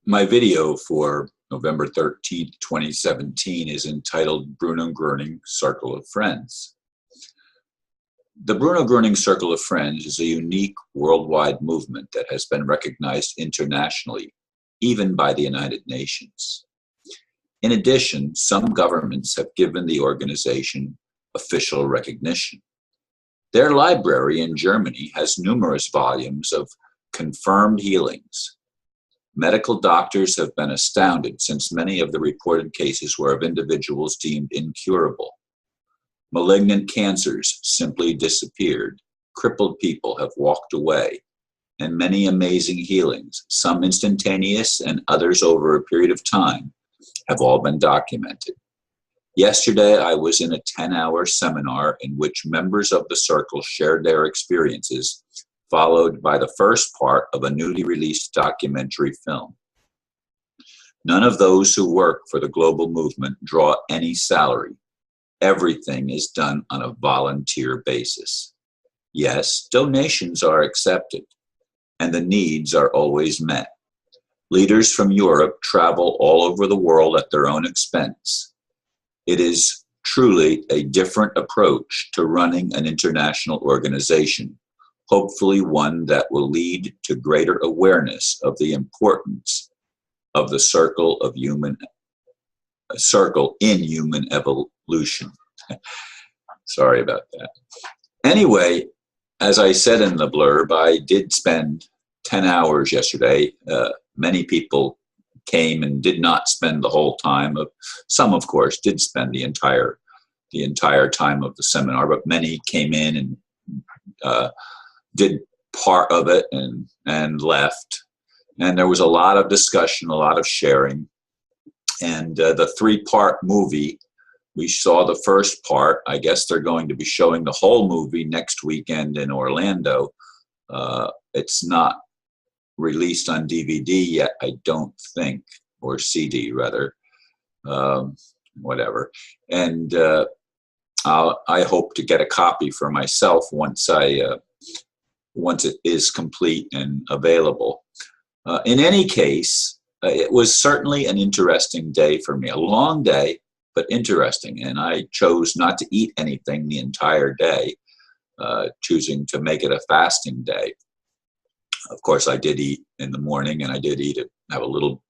My video for November 13th, 2017 is entitled Bruno Groening Circle of Friends. The Bruno Groening Circle of Friends is a unique worldwide movement that has been recognized internationally, even by the United Nations. In addition, some governments have given the organization official recognition. Their library in Germany has numerous volumes of confirmed healings. Medical doctors have been astounded since many of the reported cases were of individuals deemed incurable. Malignant cancers simply disappeared. Crippled people have walked away. And many amazing healings, some instantaneous and others over a period of time, have all been documented. Yesterday, I was in a 10-hour seminar in which members of the circle shared their experiences, followed by the first part of a newly released documentary film. None of those who work for the global movement draw any salary. Everything is done on a volunteer basis. Yes, donations are accepted, and the needs are always met. Leaders from Europe travel all over the world at their own expense. It is truly a different approach to running an international organization, hopefully one that will lead to greater awareness of the importance of the circle in human evolution. Sorry about that. Anyway, as I said in the blurb, I did spend 10 hours yesterday. Many people came and did not spend the whole time. Some, of course, did spend the entire time of the seminar, but many came in and did part of it and left. And there was a lot of discussion, a lot of sharing. And the three-part movie, we saw the first part. I guess they're going to be showing the whole movie next weekend in Orlando. It's not released on DVD yet, I don't think, or CD rather, whatever. And I hope to get a copy for myself once it is complete and available. In any case, it was certainly an interesting day for me. A long day, but interesting. And I chose not to eat anything the entire day, choosing to make it a fasting day. Of course, I did eat in the morning, and I did have a little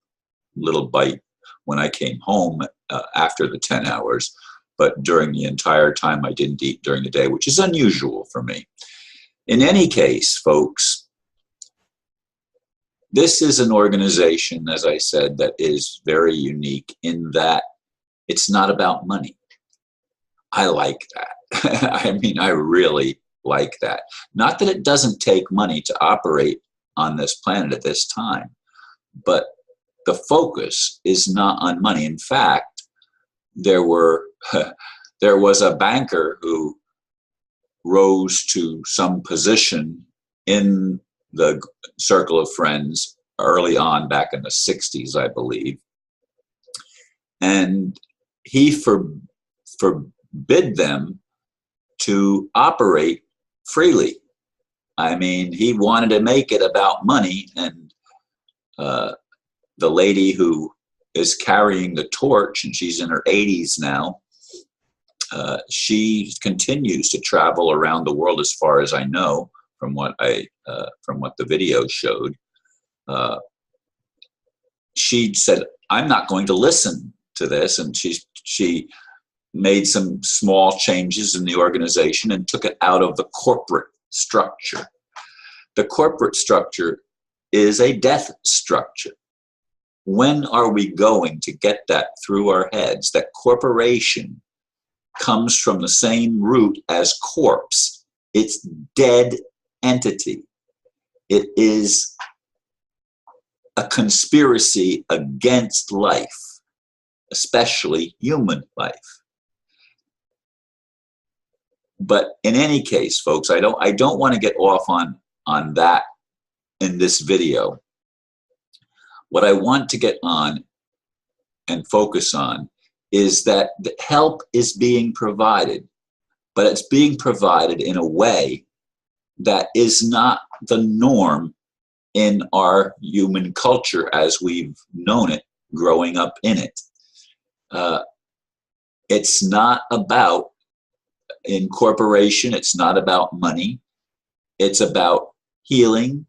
bite when I came home after the 10 hours. But during the entire time, I didn't eat during the day, which is unusual for me. In any case, folks, this is an organization, as I said, that is very unique in that it's not about money. I like that. I mean, I really like that. Not that it doesn't take money to operate on this planet at this time, but the focus is not on money. In fact, there was a banker who rose to some position in the Circle of Friends early on, back in the 60s, I believe. And he forbid them to operate freely. I mean, he wanted to make it about money, and the lady who is carrying the torch, and she's in her 80s now, she continues to travel around the world, as far as I know, from what the video showed. She said, "I'm not going to listen to this," and she made some small changes in the organization and took it out of the corporate structure. The corporate structure is a death structure. When are we going to get that through our heads, that corporation comes from the same root as corpse? It's dead entity. It is a conspiracy against life, especially human life. But in any case, folks, I don't want to get off on that in this video. What I want to get on and focus on is that the help is being provided, but it's being provided in a way that is not the norm in our human culture as we've known it, growing up in it. It's not about incorporation, it's not about money, it's about healing,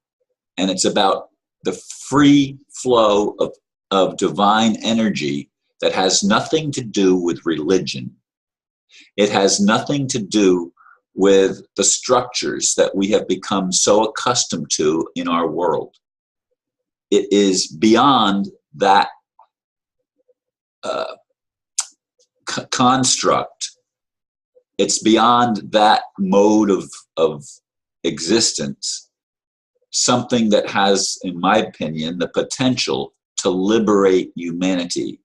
and it's about the free flow of divine energy that has nothing to do with religion. It has nothing to do with the structures that we have become so accustomed to in our world. It is beyond that construct. It's beyond that mode of existence. Something that has, in my opinion, the potential to liberate humanity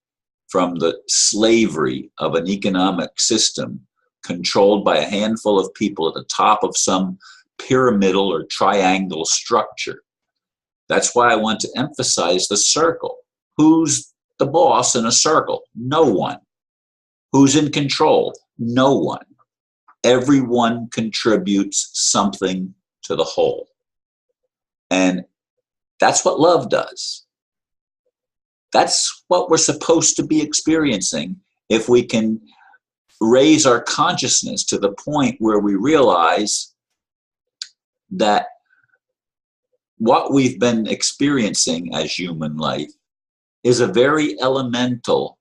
from the slavery of an economic system controlled by a handful of people at the top of some pyramidal or triangle structure. That's why I want to emphasize the circle. Who's the boss in a circle? No one. Who's in control? No one. Everyone contributes something to the whole. And that's what love does. That's what we're supposed to be experiencing if we can raise our consciousness to the point where we realize that what we've been experiencing as human life is a very elemental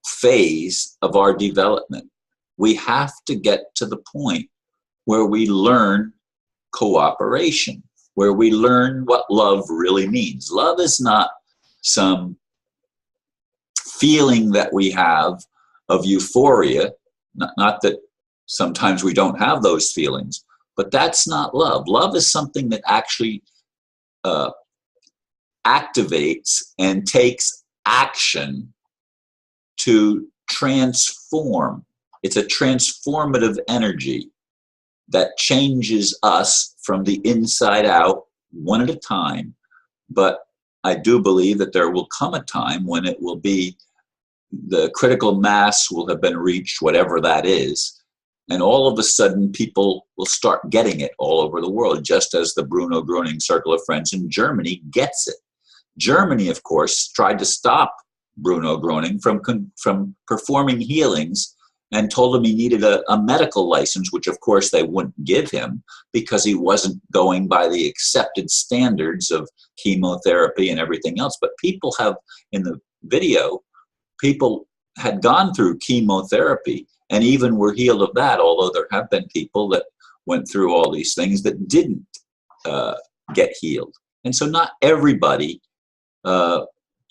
phase of our development. We have to get to the point where we learn cooperation, where we learn what love really means. Love is not some feeling that we have of euphoria, not that sometimes we don't have those feelings, but that's not love. Love is something that actually activates and takes action to transform. It's a transformative energy that changes us from the inside out, one at a time. But I do believe that there will come a time when it will be, the critical mass will have been reached, whatever that is, and all of a sudden people will start getting it all over the world, just as the Bruno Groening Circle of Friends in Germany gets it. Germany, of course, tried to stop Bruno Groening from performing healings and told him he needed a medical license, which of course they wouldn't give him because he wasn't going by the accepted standards of chemotherapy and everything else. But people have, in the video, people had gone through chemotherapy and even were healed of that, although there have been people that went through all these things that didn't get healed. And so not everybody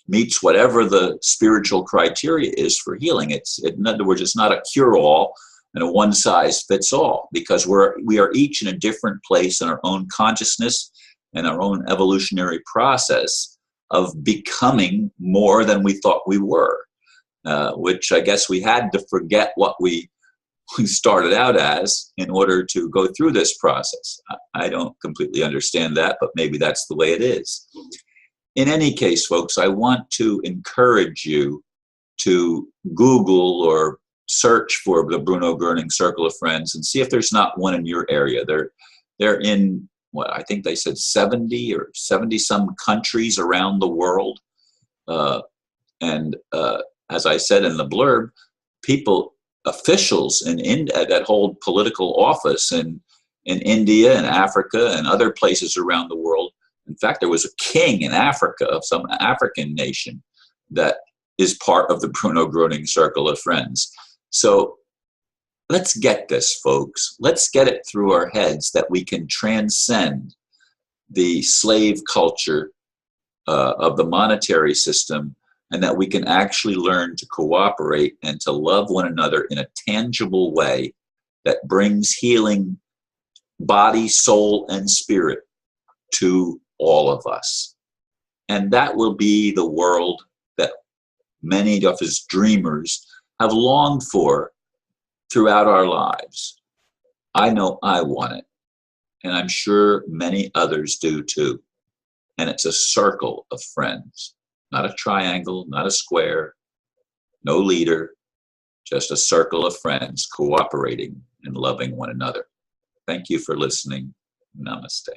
meets whatever the spiritual criteria is for healing. In other words, it's not a cure-all and a one-size-fits-all, because we are each in a different place in our own consciousness and our own evolutionary process of becoming more than we thought we were, which I guess we had to forget what we started out as in order to go through this process. I don't completely understand that, but maybe that's the way it is. In any case, folks, I want to encourage you to Google or search for the Bruno Groening Circle of Friends and see if there's not one in your area. They're in, what, I think they said 70 or 70 some countries around the world. As I said in the blurb, officials that hold political office in India and Africa and other places around the world. In fact, there was a king in Africa of some African nation that is part of the Bruno Groening Circle of Friends. So let's get this, folks. Let's get it through our heads that we can transcend the slave culture of the monetary system, and that we can actually learn to cooperate and to love one another in a tangible way that brings healing, body, soul, and spirit to all of us. And that will be the world that many of us dreamers have longed for throughout our lives. I know I want it, and I'm sure many others do too. And it's a circle of friends, not a triangle, not a square, no leader, just a circle of friends cooperating and loving one another. Thank you for listening. Namaste.